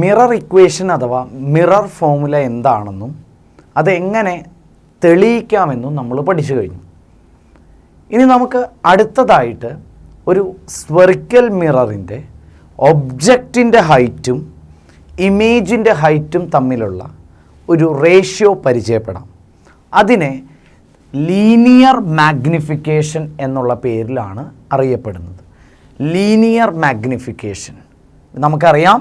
Mirror equation അഥവാ mirror formula എന്താണെന്നും അതെങ്ങനെ തെളിയിക്കാമെന്നും നമ്മൾ പഠിച്ചു കഴിഞ്ഞു. ഇനി നമുക്ക് അടുത്തതായിട്ട് ഒരു സ്ഫെറിക്കൽ മിററിൻ്റെ ഒബ്ജക്റ്റിൻ്റെ ഹൈറ്റും ഇമേജിൻ്റെ ഹൈറ്റും തമ്മിലുള്ള ഒരു റേഷ്യോ പരിചയപ്പെടാം. അതിനെ ലീനിയർ മാഗ്നിഫിക്കേഷൻ എന്നുള്ള പേരിലാണ് അറിയപ്പെടുന്നത്. ലീനിയർ മാഗ്നിഫിക്കേഷൻ നമുക്കറിയാം,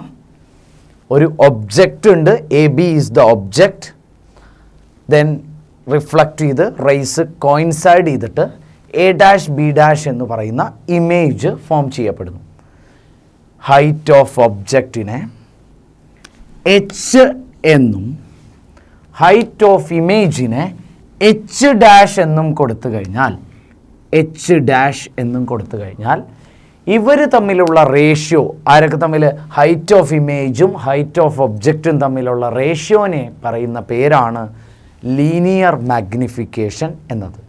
ഒരു ഒബ്ജക്റ്റ് ഉണ്ട്, A B is the object, then reflect ചെയ്ത് റേസ് കോയിൻസൈഡ് ചെയ്തിട്ട് എ ഡാഷ് ബി ഡാഷ് എന്ന് പറയുന്ന ഇമേജ് ഫോം ചെയ്യപ്പെടുന്നു. ഹൈറ്റ് ഓഫ് ഒബ്ജക്റ്റിനെ എച്ച് എന്നും ഹൈറ്റ് ഓഫ് ഇമേജിനെ എച്ച് ഡാഷ് എന്നും കൊടുത്തു കഴിഞ്ഞാൽ ഇവർ തമ്മിലുള്ള റേഷ്യോ, ആരൊക്കെ തമ്മിൽ, ഹൈറ്റ് ഓഫ് ഇമേജും ഹൈറ്റ് ഓഫ് ഒബ്ജക്റ്റും തമ്മിലുള്ള റേഷ്യോനെ പറയുന്ന പേരാണ് ലീനിയർ മാഗ്നിഫിക്കേഷൻ എന്നത്.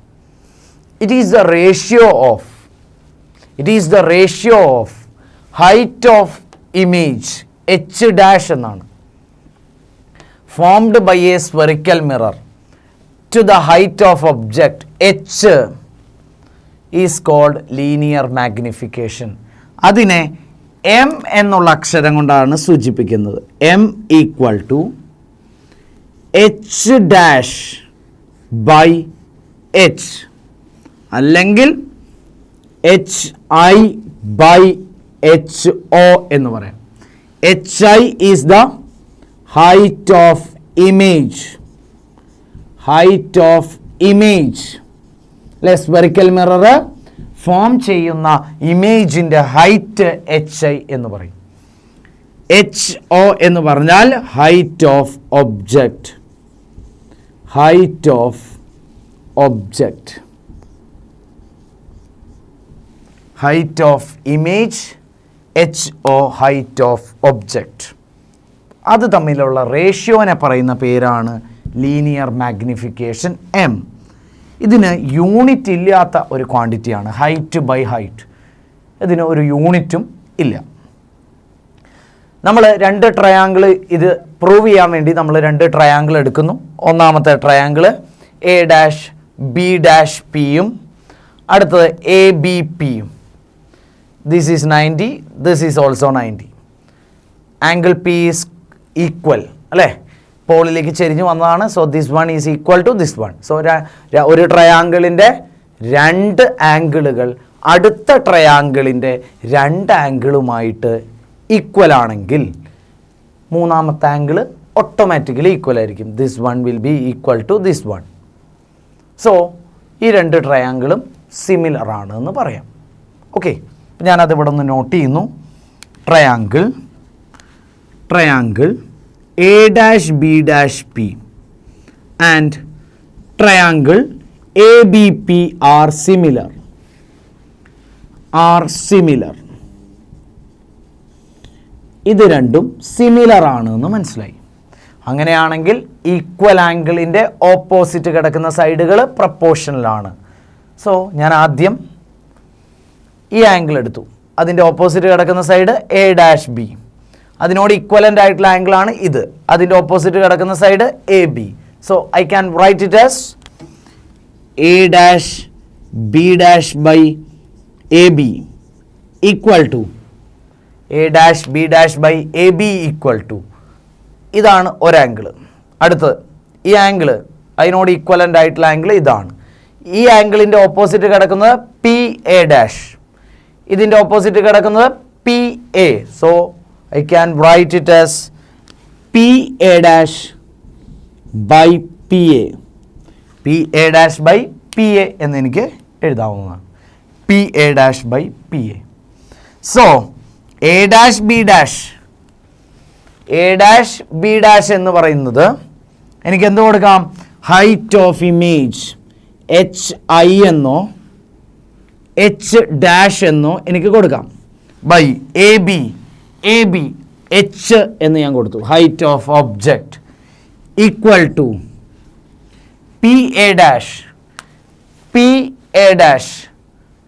It is the ratio of height of image H dash എന്നാണ്, formed by A spherical mirror to the height of object H is called linear magnification. അതിനെ M എന്നുള്ള അക്ഷരം കൊണ്ടാണ് സൂചിപ്പിക്കുന്നത്. M equal to H dash by H, അല്ലെങ്കിൽ H I by H O എന്ന് പറയാം. H I is the height of image അല്ലെ, spherical mirror form ചെയ്യുന്ന ഇമേജിൻ്റെ ഹൈറ്റ് എച്ച് ഐ എന്ന് പറയും. എച്ച് ഒ എന്ന് പറഞ്ഞാൽ height of object, height of image, H O height of object. അത് തമ്മിലുള്ള റേഷ്യോനെ പറയുന്ന പേരാണ് ലീനിയർ മാഗ്നിഫിക്കേഷൻ എം. ഇതിന് യൂണിറ്റ് ഇല്ലാത്ത ഒരു ക്വാണ്ടിറ്റിയാണ് ഹൈറ്റ് ബൈ ഹൈറ്റ്. ഇതിന് ഒരു യൂണിറ്റും ഇല്ല. നമ്മൾ രണ്ട് ട്രയാങ്കിൾ, ഇത് പ്രൂവ് ചെയ്യാൻ വേണ്ടി നമ്മൾ രണ്ട് ട്രയാങ്കിൾ എടുക്കുന്നു. ഒന്നാമത്തെ triangle A dash B dash പിയും അടുത്തത് എ ബി പിയും. This is 90, this is also 90. Angle P is equal അല്ലേ, പോളിലേക്ക് ചെരിഞ്ഞ് വന്നതാണ്. So this one is equal to this one. So ഒരു ട്രയാങ്കിളിൻ്റെ രണ്ട് ആംഗിളുകൾ അടുത്ത ട്രയാങ്കിളിൻ്റെ രണ്ട് ആംഗിളുമായിട്ട് ഈക്വൽ ആണെങ്കിൽ മൂന്നാമത്തെ ആംഗിൾ ഓട്ടോമാറ്റിക്കലി ഈക്വൽ ആയിരിക്കും. This one will be equal to this one. So ഈ രണ്ട് ട്രയാങ്കിളും സിമിലർ ആണ് എന്ന് പറയാം. ഓക്കെ, ഞാനത് ഇവിടെ ഒന്ന് നോട്ട് ചെയ്യുന്നു. Triangle A dash B dash P and triangle A B P are similar. ഇത് രണ്ടും സിമിലർ ആണ് എന്ന് മനസ്സിലായി. അങ്ങനെയാണെങ്കിൽ ഈക്വൽ ആംഗിളിൻ്റെ ഓപ്പോസിറ്റ് കിടക്കുന്ന സൈഡുകൾ പ്രപ്പോർഷണലാണ്. സോ ഞാൻ ആദ്യം ഈ ആംഗിൾ എടുത്തു, അതിൻ്റെ ഓപ്പോസിറ്റ് കിടക്കുന്ന സൈഡ് എ ഡാഷ് ബി, അതിനോട് ഇക്വലൻ്റ് ആയിട്ടുള്ള ആംഗിളാണ് ഇത്, അതിൻ്റെ ഓപ്പോസിറ്റ് കിടക്കുന്ന side A B. So I can write it as A dash B dash by A B equal to A dash B dash by A B equal to, ഇതാണ് ഒരാംഗിള്. അടുത്തത് ഈ ആംഗിള്, അതിനോട് ഈക്വലൻ്റ് ആയിട്ടുള്ള ആംഗിൾ ഇതാണ്. ഈ ആംഗിളിൻ്റെ opposite കിടക്കുന്നത് P A dash, ഇതിൻ്റെ ഓപ്പോസിറ്റ് കിടക്കുന്നത് P A. So I can write it as PA dash by PA. PA dash by PA എന്ന് എനിക്ക് എഴുതാവുന്നതാണ്. PA dash by PA. So A dash B dash എന്ന് പറയുന്നത് എനിക്ക് എന്ത് കൊടുക്കാം? Height of image H I എന്നോ എച്ച് ഡാഷ് എന്നോ എനിക്ക് കൊടുക്കാം. ബൈ എ ബി എച്ച് എന്ന് ഞാൻ കൊടുത്തു. Height of object equal to P A dash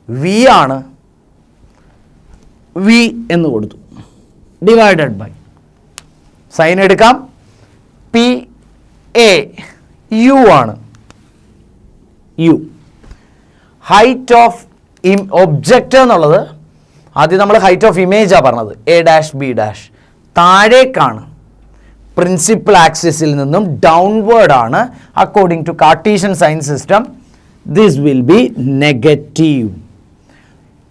V ആണ്, വി എന്ന് കൊടുത്തു, ഡിവൈഡഡ് ബൈ സൈൻ എടുക്കാം. പി എ യു ആണ്. യു ഹൈറ്റ് ഓഫ് ഒബ്ജക്റ്റ് എന്നുള്ളത് ആദ്യം നമ്മൾ ഹൈറ്റ് ഓഫ് ഇമേജാണ് പറഞ്ഞത്. എ ഡാഷ് ബി ഡാഷ് താഴേക്കാണ്, പ്രിൻസിപ്പൽ ആക്സിസിൽ നിന്നും ഡൗൺവേർഡ് ആണ്. According to Cartesian sign system this will be negative.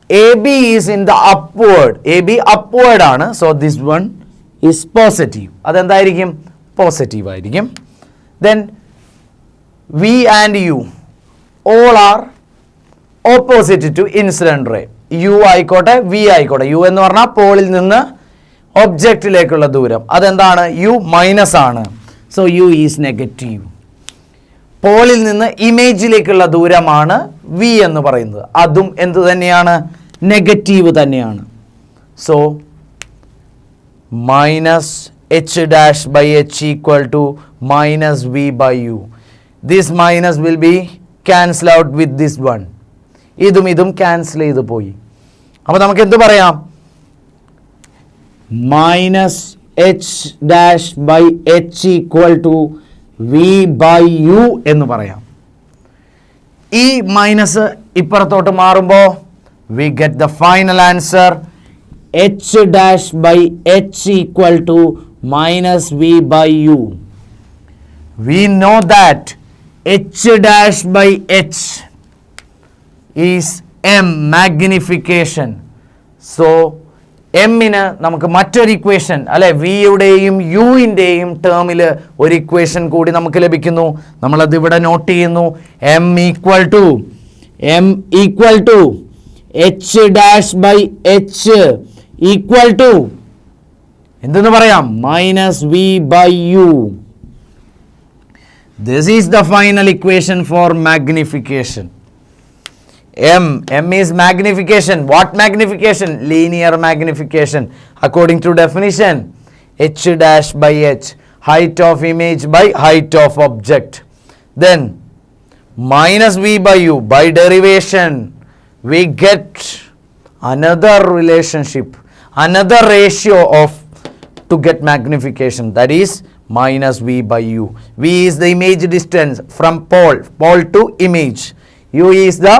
A B is in the upward, A B upward ആണ്. So this one is positive. അതെന്തായിരിക്കും? Positive ആയിരിക്കും. Then V and U all are opposite to incident ray. U ആയിക്കോട്ടെ V ആയിക്കോട്ടെ. U എന്ന് പറഞ്ഞാൽ പോളിൽ നിന്ന് ഒബ്ജക്റ്റിലേക്കുള്ള ദൂരം, അതെന്താണ്? യു മൈനസ് ആണ്. So U is negative. പോളിൽ നിന്ന് ഇമേജിലേക്കുള്ള ദൂരമാണ് വി എന്ന് പറയുന്നത്, അതും എന്ത് തന്നെയാണ്? നെഗറ്റീവ് തന്നെയാണ്. So minus H dash by H equal to minus V by U. This minus will be cancel out with this one. ഇതും ഇതും ക്യാൻസൽ ചെയ്ത് പോയി. അപ്പോൾ നമുക്ക് എന്ത് പറയാം? Minus H dash by H equal to V by U എന്ന് പറയാം. ഈ മൈനസ് ഇപ്പുറത്തോട്ട് മാറുമ്പോൾ we get the final answer H dash by H equal to minus V by U. We know that H dash by H is M magnification. So എമ്മിന് നമുക്ക് മറ്റൊരു equation അല്ലെ, വിയുടെയും യുവിൻ്റെയും ടേമിൽ ഒരു ഇക്വേഷൻ കൂടി നമുക്ക് ലഭിക്കുന്നു. നമ്മളത് ഇവിടെ നോട്ട് ചെയ്യുന്നു. M equal to H dash by H equal to എന്തെന്ന് പറയാം? Minus V by U. This is the final equation for magnification. M is magnification. What magnification? Linear magnification. According to definition, h dash by h, height of image by height of object. Then minus v by u. By derivation, we get another relationship, another ratio of to get magnification. That is minus v by u. V is the image distance from pole to image. U is the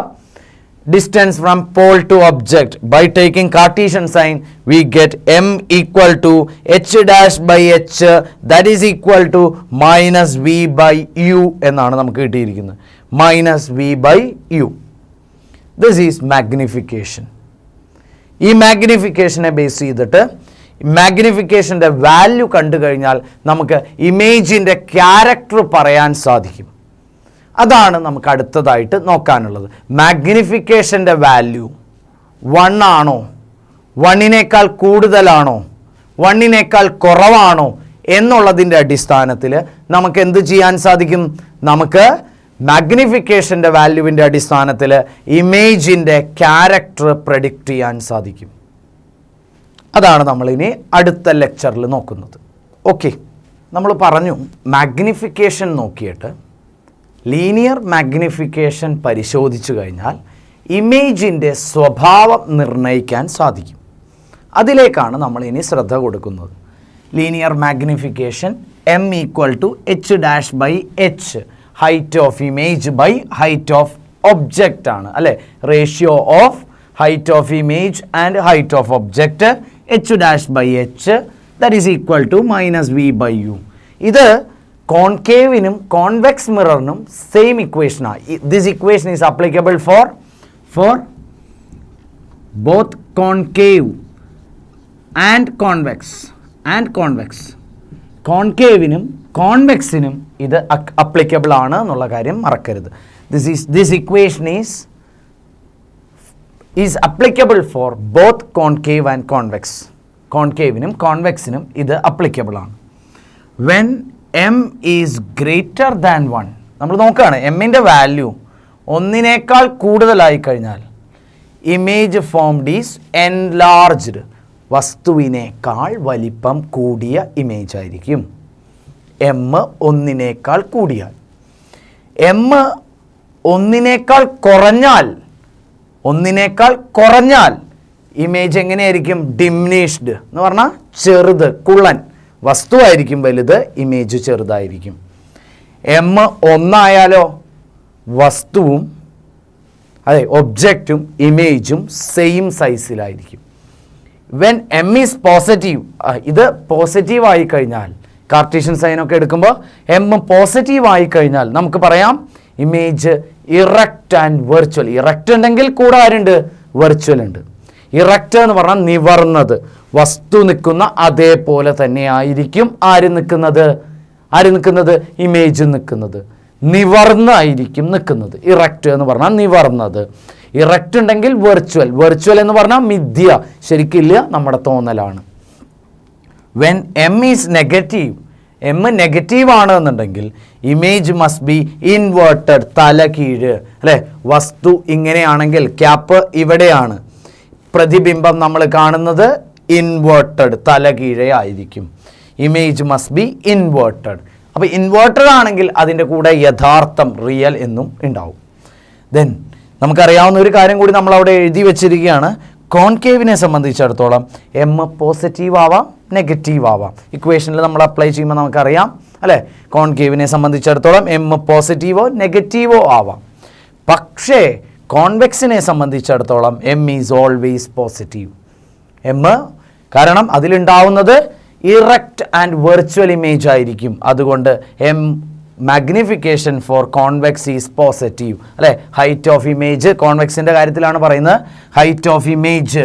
distance from pole to object. By taking Cartesian sign, we get m equal to h dash by h, that is equal to minus v by u എന്നാണ് നമുക്ക് കിട്ടിയിരിക്കുന്നത്. minus v by u. This is magnification. ഈ മാഗ്നിഫിക്കേഷനെ base ചെയ്തിട്ട് മാഗ്നിഫിക്കേഷൻ്റെ value കണ്ടു കഴിഞ്ഞാൽ നമുക്ക് ഇമേജിൻ്റെ character പറയാൻ സാധിക്കും. അതാണ് നമുക്ക് അടുത്തതായിട്ട് നോക്കാനുള്ളത്. മാഗ്നിഫിക്കേഷൻ്റെ വാല്യൂ 1 ആണോ, 1നേക്കാൾ കൂടുതലാണോ, 1നേക്കാൾ കുറവാണോ എന്നുള്ളതിൻ്റെ അടിസ്ഥാനത്തിൽ നമുക്ക് എന്ത് ചെയ്യാൻ സാധിക്കും? നമുക്ക് മാഗ്നിഫിക്കേഷൻ്റെ വാല്യൂവിൻ്റെ അടിസ്ഥാനത്തിൽ ഇമേജിൻ്റെ ക്യാരക്ടർ പ്രെഡിക്റ്റ് ചെയ്യാൻ സാധിക്കും. അതാണ് നമ്മളിനി അടുത്ത ലെക്ചറിൽ നോക്കുന്നത്. ഓക്കെ, നമ്മൾ പറഞ്ഞു മാഗ്നിഫിക്കേഷൻ നോക്കിയിട്ട് ലീനിയർ മാഗ്നിഫിക്കേഷൻ പരിശോധിച്ചു കഴിഞ്ഞാൽ ഇമേജിൻ്റെ സ്വഭാവം നിർണ്ണയിക്കാൻ സാധിക്കും. അതിലേക്കാണ് നമ്മൾ ഇനി ശ്രദ്ധ കൊടുക്കുന്നത്. Linear magnification M equal to H dash by H, height of image by height of object ആണ് അല്ലേ. Ratio of height of image and height of object H dash by H, that is equal to minus V by U. ഇത് കോൺകേവിനും convex മിററിനും same ഇക്വേഷനാണ്. This equation is applicable for both concave and convex. കോൺകേവിനും കോൺവെക്സിനും ഇത് applicable ആണ് എന്നുള്ള കാര്യം മറക്കരുത്. This equation is applicable for both concave and convex. കോൺകേവിനും കോൺവെക്സിനും ഇത് അപ്ലിക്കബിൾ ആണ്. When m is greater than 1, നമ്മൾ നോക്കുകയാണ് എമ്മിൻ്റെ വാല്യൂ 1നേക്കാൾ കൂടുതലായി കഴിഞ്ഞാൽ ഇമേജ് ഫോംഡ് ഈസ് എൻലാർജ്ഡ്, വസ്തുവിനേക്കാൾ വലിപ്പം കൂടിയ ഇമേജ് ആയിരിക്കും. m 1നേക്കാൾ കൂടിയാൽ, m 1നേക്കാൾ കുറഞ്ഞാൽ ഇമേജ് എങ്ങനെയായിരിക്കും? ഡിമിനിഷ്ഡ് എന്ന് പറഞ്ഞാൽ ചെറുത്, കുള്ളൻ, വസ്തുവായിരിക്കും വലുത്, ഇമേജ് ചെറുതായിരിക്കും. എം 1 ആയാലോ വസ്തുവും അതെ ഒബ്ജക്റ്റും ഇമേജും സെയിം സൈസിലായിരിക്കും. വെൻ എം ഈസ് പോസിറ്റീവ്, ഇത് പോസിറ്റീവ് ആയി കഴിഞ്ഞാൽ കാർട്ടീഷ്യൻ സൈനൊക്കെ എടുക്കുമ്പോൾ എം പോസിറ്റീവ് ആയി കഴിഞ്ഞാൽ നമുക്ക് പറയാം image erect and virtual. Erect ഉണ്ടെങ്കിൽ കൂടെ ആരുണ്ട്? വെർച്വൽ ഉണ്ട്. ഇറക്റ്റ് എന്ന് പറഞ്ഞാൽ നിവർന്നത്, വസ്തു നിൽക്കുന്ന അതേപോലെ തന്നെ ആയിരിക്കും ആര് നിൽക്കുന്നത്? ഇമേജ് നിൽക്കുന്നത്. നിവർന്നായിരിക്കും നിൽക്കുന്നത്. ഇറക്റ്റ് എന്ന് പറഞ്ഞാൽ നിവർന്നത്. ഇറക്റ്റ് ഉണ്ടെങ്കിൽ വെർച്വൽ. വെർച്വൽ എന്ന് പറഞ്ഞാൽ മിഥ്യ, ശരിക്കില്ല, നമ്മുടെ തോന്നലാണ്. When M is negative, M negative ആണ് എന്നുണ്ടെങ്കിൽ ഇമേജ് മസ്റ്റ് ബി ഇൻവേർട്ടഡ്, തല കീഴ് അല്ലേ. വസ്തു ഇങ്ങനെയാണെങ്കിൽ ക്യാപ്പ് ഇവിടെയാണ്, പ്രതിബിംബം നമ്മൾ കാണുന്നത് ഇൻവേർട്ടഡ്, തല കീഴേ ആയിരിക്കും. Image must be inverted. അപ്പോൾ ഇൻവേർട്ടഡ് ആണെങ്കിൽ അതിൻ്റെ കൂടെ യഥാർത്ഥം റിയൽ എന്നും ഉണ്ടാവും. ദെൻ നമുക്കറിയാവുന്ന ഒരു കാര്യം കൂടി നമ്മൾ അവിടെ എഴുതി വെച്ചിരിക്കുകയാണ്. കോൺകേവിനെ സംബന്ധിച്ചിടത്തോളം എം പോസിറ്റീവ് ആവാം, നെഗറ്റീവ് ആവാം. ഇക്വേഷനിൽ നമ്മൾ അപ്ലൈ ചെയ്യുമ്പോൾ നമുക്കറിയാം അല്ലേ, കോൺകേവിനെ സംബന്ധിച്ചിടത്തോളം എം പോസിറ്റീവോ നെഗറ്റീവോ ആവാം. പക്ഷേ കോൺവെക്സിനെ സംബന്ധിച്ചിടത്തോളം M is always positive. M കാരണം അതിലുണ്ടാവുന്നത് ഇറക്റ്റ് ആൻഡ് വെർച്വൽ ഇമേജ് ആയിരിക്കും. അതുകൊണ്ട് M magnification for convex is positive അല്ലേ. ഹൈറ്റ് ഓഫ് ഇമേജ് കോൺവെക്സിൻ്റെ കാര്യത്തിലാണ് പറയുന്നത്. ഹൈറ്റ് ഓഫ് ഇമേജ്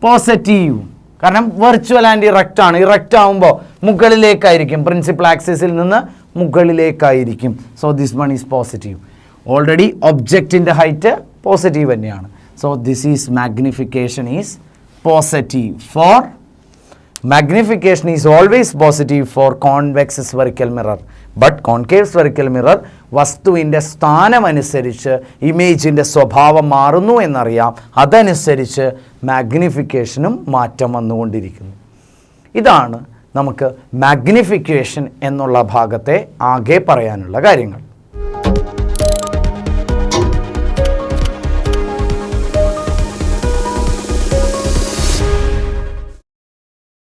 പോസിറ്റീവ്, കാരണം വെർച്വൽ ആൻഡ് ഇറക്റ്റ് ആണ്. ഇറക്റ്റ് ആകുമ്പോൾ മുകളിലേക്കായിരിക്കും, പ്രിൻസിപ്പൽ ആക്സിസിൽ നിന്ന് മുകളിലേക്കായിരിക്കും. So this one is positive. Already ഒബ്ജക്റ്റിൻ്റെ ഹൈറ്റ് പോസിറ്റീവ് തന്നെയാണ്. So this is magnification is positive for magnification is always positive for convex spherical mirror, but concave spherical mirror വസ്തുവിൻ്റെ സ്ഥാനമനുസരിച്ച് ഇമേജിൻ്റെ സ്വഭാവം മാറുന്നു എന്നറിയാം. അതനുസരിച്ച് മാഗ്നിഫിക്കേഷനും മാറ്റം വന്നുകൊണ്ടിരിക്കുന്നു. ഇതാണ് നമുക്ക് മാഗ്നിഫിക്കേഷൻ എന്നുള്ള ഭാഗത്തെ ആകെ പറയാനുള്ള കാര്യങ്ങൾ.